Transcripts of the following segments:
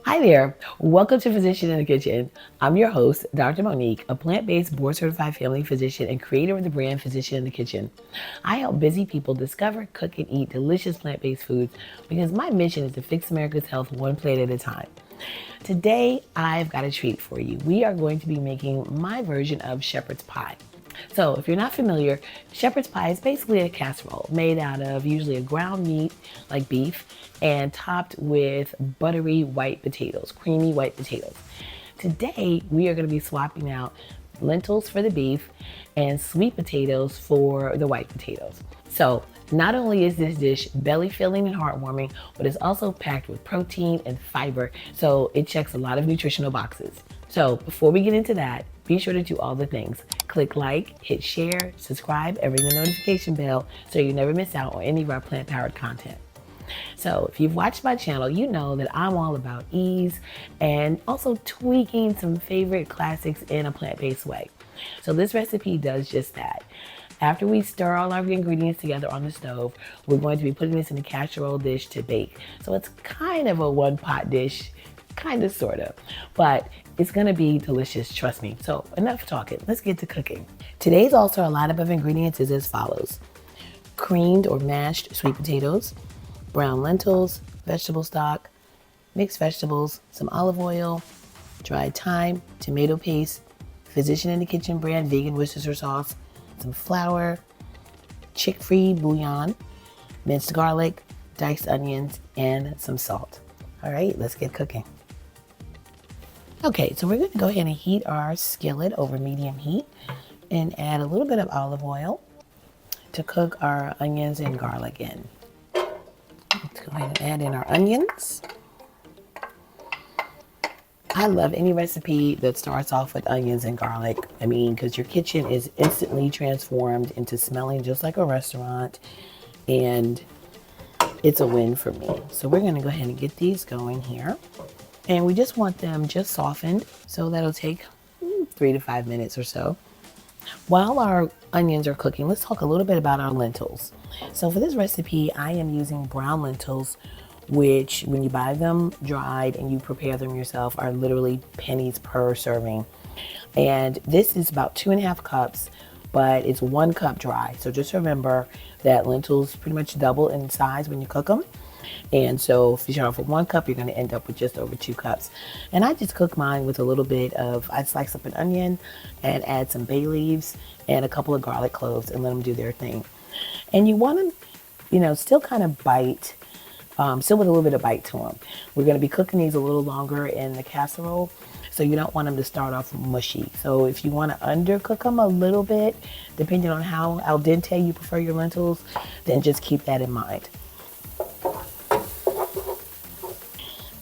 Hi there. Welcome to Physician in the Kitchen. I'm your host, Dr. Monique, a plant-based board-certified family physician and creator of the brand Physician in the Kitchen. I help busy people discover, cook, and eat delicious plant-based foods because my mission is to fix America's health one plate at a time. Today, I've got a treat for you. We are going to be making my version of shepherd's pie. So if you're not familiar, shepherd's pie is basically a casserole made out of usually a ground meat like beef and topped with buttery white potatoes, creamy white potatoes. Today, we are going to be swapping out lentils for the beef and sweet potatoes for the white potatoes. So not only is this dish belly filling and heartwarming, but it's also packed with protein and fiber, so it checks a lot of nutritional boxes. So before we get into that, be sure to do all the things. Click like, hit share, subscribe, and ring the notification bell so you never miss out on any of our plant-powered content. So if you've watched my channel, you know that I'm all about ease and also tweaking some favorite classics in a plant-based way. So this recipe does just that. After we stir all our ingredients together on the stove, we're going to be putting this in a casserole dish to bake. So it's kind of a one-pot dish, kind of, sort of, but it's gonna be delicious, trust me. So enough talking, let's get to cooking. Today's also a lineup of ingredients is as follows: creamed or mashed sweet potatoes, brown lentils, vegetable stock, mixed vegetables, some olive oil, dried thyme, tomato paste, Physician in the Kitchen brand vegan Worcestershire sauce, some flour, chick-free bouillon, minced garlic, diced onions, and some salt. All right, let's get cooking. Okay, so we're gonna go ahead and heat our skillet over medium heat and add a little bit of olive oil to cook our onions and garlic in. Let's go ahead and add in our onions. I love any recipe that starts off with onions and garlic. I mean, because your kitchen is instantly transformed into smelling just like a restaurant, and it's a win for me. So we're gonna go ahead and get these going here. And we just want them just softened, so that'll take 3 to 5 minutes or so. While our onions are cooking, let's talk a little bit about our lentils. So for this recipe, I am using brown lentils, which when you buy them dried and you prepare them yourself are literally pennies per serving. And this is about 2.5 cups, but it's 1 cup dry. So just remember that lentils pretty much double in size when you cook them. And so if you start off with 1 cup, you're going to end up with just over 2 cups. And I just cook mine with a little bit of, I slice up an onion and add some bay leaves and a couple of garlic cloves and let them do their thing. And you want them, still kind of bite, still with a little bit of bite to them. We're going to be cooking these a little longer in the casserole, so you don't want them to start off mushy. So if you want to undercook them a little bit, depending on how al dente you prefer your lentils, then just keep that in mind.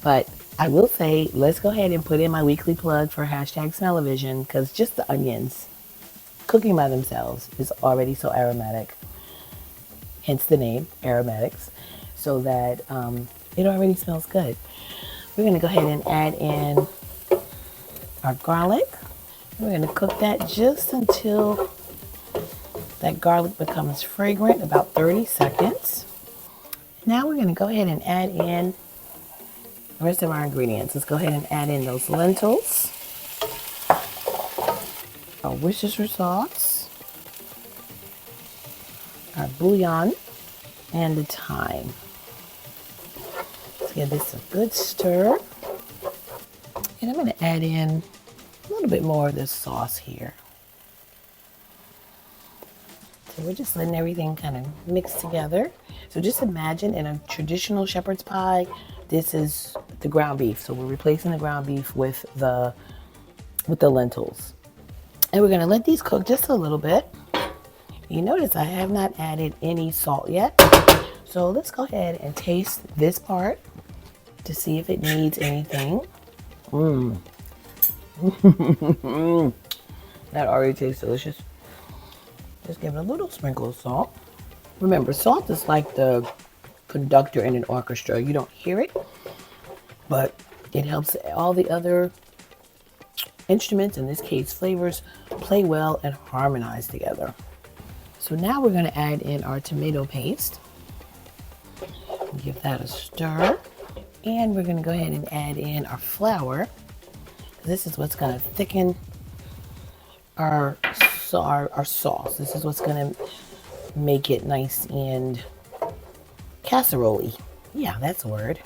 But I will say, let's go ahead and put in my weekly plug for hashtag Smell-O-Vision, because just the onions, cooking by themselves, is already so aromatic. Hence the name, aromatics, so that it already smells good. We're gonna go ahead and add in our garlic. We're gonna cook that just until that garlic becomes fragrant, about 30 seconds. Now we're gonna go ahead and add in the rest of our ingredients. Let's go ahead and add in those lentils, our Worcestershire sauce, our bouillon, and the thyme. Let's give this a good stir. And I'm going to add in a little bit more of this sauce here. So we're just letting everything kind of mix together. So just imagine in a traditional shepherd's pie, this is the ground beef. So we're replacing the ground beef with the lentils. And we're gonna let these cook just a little bit. You notice I have not added any salt yet. So let's go ahead and taste this part to see if it needs anything. That already tastes delicious. Just give it a little sprinkle of salt. Remember, salt is like the conductor in an orchestra. You don't hear it, but it helps all the other instruments, in this case flavors, play well and harmonize together. So now we're going to add in our tomato paste. Give that a stir. And we're gonna go ahead and add in our flour. This is what's gonna thicken our sauce. This is what's gonna make it nice and casserole-y. Yeah, that's a word.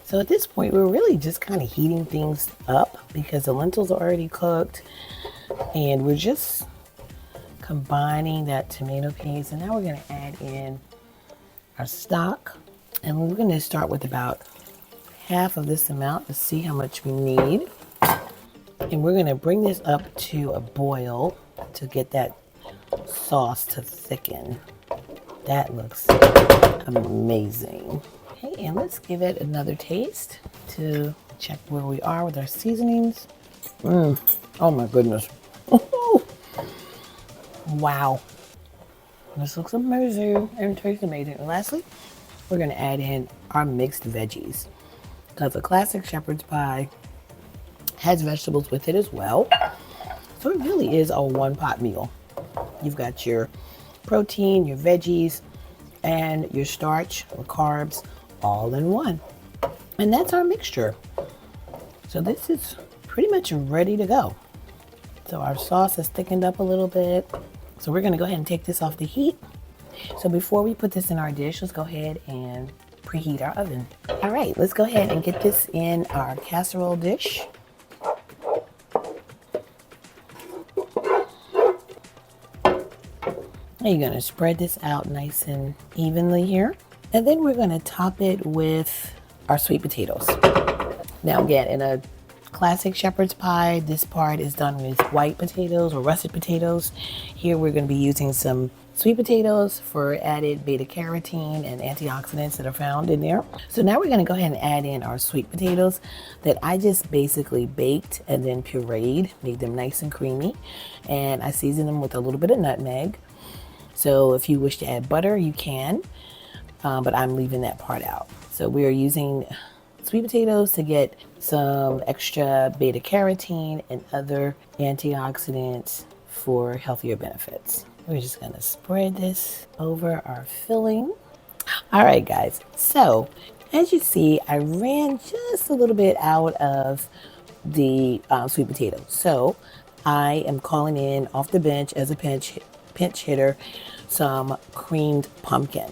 So at this point, we're really just kind of heating things up because the lentils are already cooked, and we're just combining that tomato paste. And now we're gonna add in our stock, and we're gonna start with about half of this amount to see how much we need. And we're gonna bring this up to a boil to get that sauce to thicken. That looks amazing. Okay, and let's give it another taste to check where we are with our seasonings. Oh my goodness. Wow. This looks amazing and tastes amazing. And lastly, we're gonna add in our mixed veggies, because a classic shepherd's pie has vegetables with it as well. So it really is a one-pot meal. You've got your protein, your veggies, and your starch or carbs all in one. And that's our mixture. So this is pretty much ready to go. So our sauce has thickened up a little bit. So we're gonna go ahead and take this off the heat. So before we put this in our dish, let's go ahead and preheat our oven. All right, let's go ahead and get this in our casserole dish. You're gonna spread this out nice and evenly here. And then we're gonna top it with our sweet potatoes. Now again, in a classic shepherd's pie, this part is done with white potatoes or russet potatoes. Here we're gonna be using some sweet potatoes for added beta carotene and antioxidants that are found in there. So now we're gonna go ahead and add in our sweet potatoes that I just basically baked and then pureed, made them nice and creamy. And I seasoned them with a little bit of nutmeg. So if you wish to add butter, you can, but I'm leaving that part out. So we are using sweet potatoes to get some extra beta carotene and other antioxidants for healthier benefits. We're just gonna spread this over our filling. All right, guys. So as you see, I ran just a little bit out of the sweet potatoes. So I am calling in off the bench as a pinch hitter some creamed pumpkin.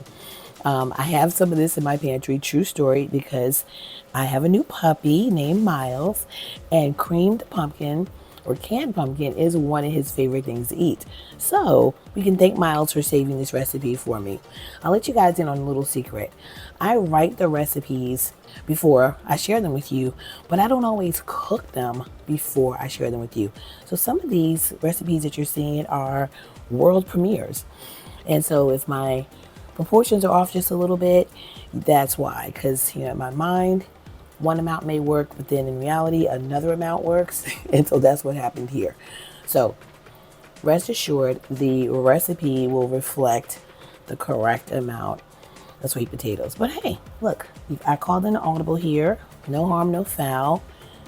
I have some of this in my pantry, true story, because I have a new puppy named Miles, and creamed pumpkin or canned pumpkin is one of his favorite things to eat. So we can thank Miles for saving this recipe for me. I'll let you guys in on a little secret. I write the recipes before I share them with you, but I don't always cook them before I share them with you. So some of these recipes that you're seeing are world premieres. And so if my proportions are off just a little bit, that's why. Because, in my mind, one amount may work, but then in reality, another amount works. And so that's what happened here. So rest assured, the recipe will reflect the correct amount of sweet potatoes. But hey, look, I called in an audible here. No harm, no foul.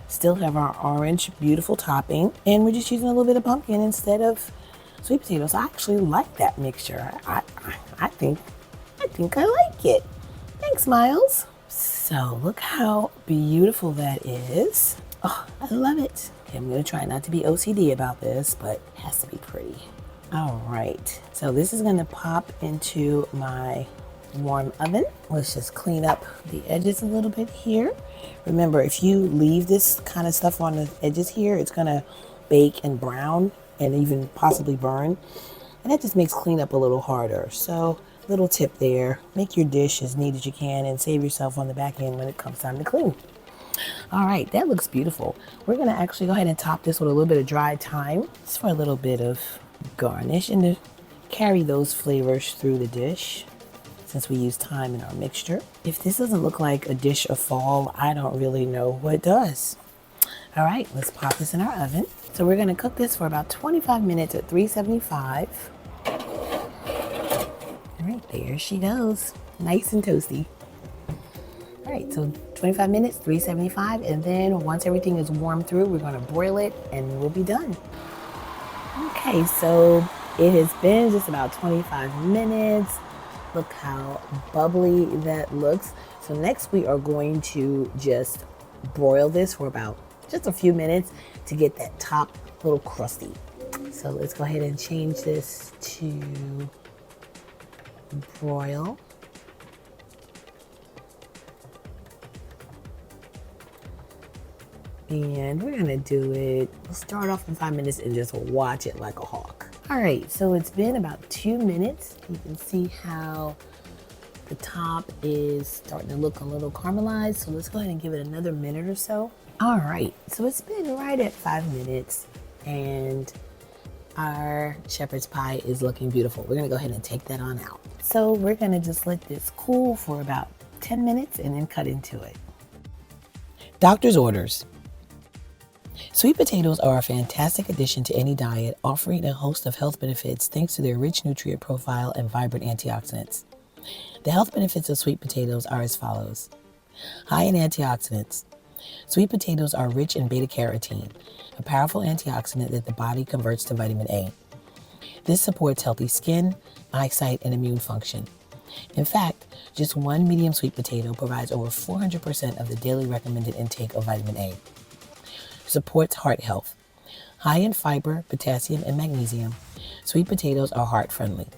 Still have our orange, beautiful topping. And we're just using a little bit of pumpkin instead of sweet potatoes. I actually like that mixture. I think I like it. Thanks, Miles. So look how beautiful that is. Oh, I love it. Okay, I'm gonna try not to be OCD about this, but it has to be pretty. All right, so this is gonna pop into my warm oven. Let's just clean up the edges a little bit here. Remember, if you leave this kind of stuff on the edges here, it's gonna bake and brown and even possibly burn. And that just makes cleanup a little harder. So little tip there, make your dish as neat as you can and save yourself on the back end when it comes time to clean. All right, that looks beautiful. We're gonna actually go ahead and top this with a little bit of dried thyme, just for a little bit of garnish and to carry those flavors through the dish, since we use thyme in our mixture. If this doesn't look like a dish of fall, I don't really know what does. All right, let's pop this in our oven. So we're gonna cook this for about 25 minutes at 375. All right, there she goes, nice and toasty. All right, so 25 minutes, 375, and then once everything is warmed through, we're gonna broil it and we'll be done. Okay, so it has been just about 25 minutes. Look how bubbly that looks. So next we are going to just broil this for about just a few minutes to get that top little crusty. So let's go ahead and change this to broil. And we're gonna do it, we'll start off in 5 minutes and just watch it like a hawk. All right, so it's been about 2 minutes. You can see how the top is starting to look a little caramelized. So let's go ahead and give it another minute or so. All right, so it's been right at 5 minutes and our shepherd's pie is looking beautiful. We're gonna go ahead and take that on out. So we're gonna just let this cool for about 10 minutes and then cut into it. Doctor's orders. Sweet potatoes are a fantastic addition to any diet, offering a host of health benefits thanks to their rich nutrient profile and vibrant antioxidants. The health benefits of sweet potatoes are as follows. High in antioxidants. Sweet potatoes are rich in beta-carotene, a powerful antioxidant that the body converts to vitamin A. This supports healthy skin, eyesight, and immune function. In fact, just one medium sweet potato provides over 400% of the daily recommended intake of vitamin A. Supports heart health. High in fiber, potassium, and magnesium, sweet potatoes are heart-friendly.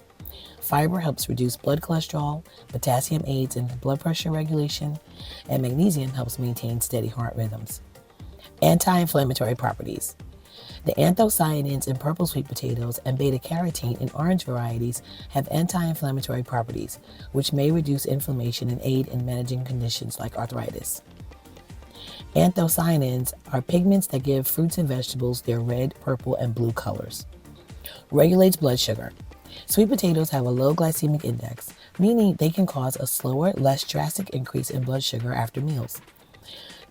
Fiber helps reduce blood cholesterol, potassium aids in blood pressure regulation, and magnesium helps maintain steady heart rhythms. Anti-inflammatory properties. The anthocyanins in purple sweet potatoes and beta-carotene in orange varieties have anti-inflammatory properties, which may reduce inflammation and aid in managing conditions like arthritis. Anthocyanins are pigments that give fruits and vegetables their red, purple, and blue colors. Regulates blood sugar. Sweet potatoes have a low glycemic index, meaning they can cause a slower, less drastic increase in blood sugar after meals.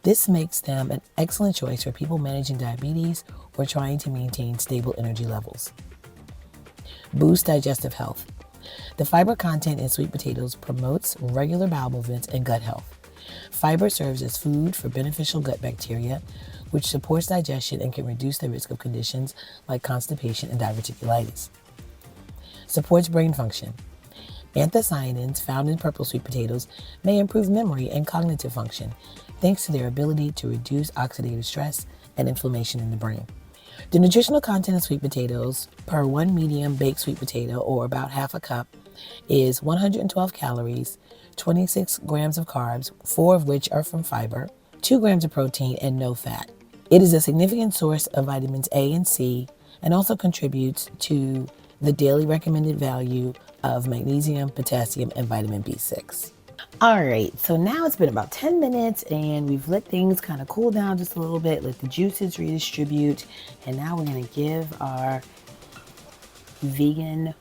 This makes them an excellent choice for people managing diabetes or trying to maintain stable energy levels. Boost digestive health. The fiber content in sweet potatoes promotes regular bowel movements and gut health. Fiber serves as food for beneficial gut bacteria, which supports digestion and can reduce the risk of conditions like constipation and diverticulitis. Supports brain function. Anthocyanins found in purple sweet potatoes may improve memory and cognitive function, thanks to their ability to reduce oxidative stress and inflammation in the brain. The nutritional content of sweet potatoes per 1 medium baked sweet potato, or about half a cup, is 112 calories, 26 grams of carbs, 4 of which are from fiber, 2 grams of protein, and no fat. It is a significant source of vitamins A and C and also contributes to the daily recommended value of magnesium, potassium, and vitamin B6. All right, so now it's been about 10 minutes and we've let things kind of cool down just a little bit, let the juices redistribute, and now we're gonna give our vegan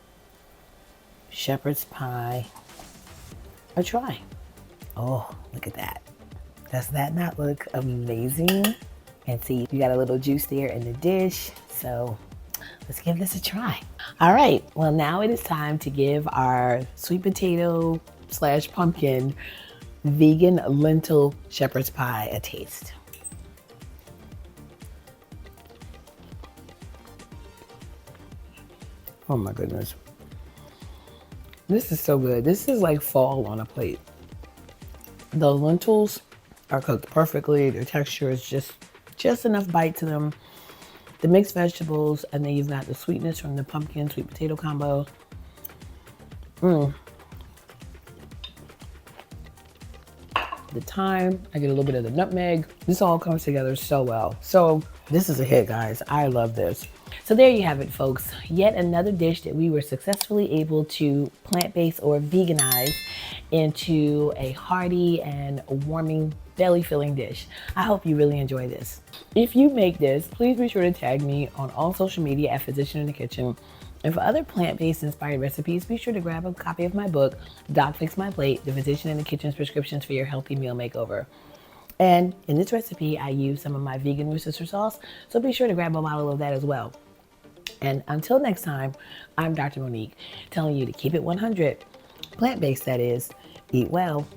shepherd's pie a try. Oh, look at that. Does that not look amazing? And see, you got a little juice there in the dish, so let's give this a try. All right, well now it is time to give our sweet potato / pumpkin vegan lentil shepherd's pie a taste. Oh my goodness. This is so good. This is like fall on a plate. The lentils are cooked perfectly. Their texture is just enough bite to them. The mixed vegetables, and then you've got the sweetness from the pumpkin sweet potato combo. The thyme, I get a little bit of the nutmeg. This all comes together so well. So this is a hit, guys. I love this. So there you have it, folks. Yet another dish that we were successfully able to plant-based or veganize into a hearty and warming, belly-filling dish. I hope you really enjoy this. If you make this, please be sure to tag me on all social media at Physician in the Kitchen. And for other plant-based inspired recipes, be sure to grab a copy of my book, Doc Fix My Plate, The Physician in the Kitchen's Prescriptions for Your Healthy Meal Makeover. And in this recipe, I use some of my vegan Worcestershire sauce, so be sure to grab a bottle of that as well. And until next time, I'm Dr. Monique, telling you to keep it 100, plant-based that is, eat well.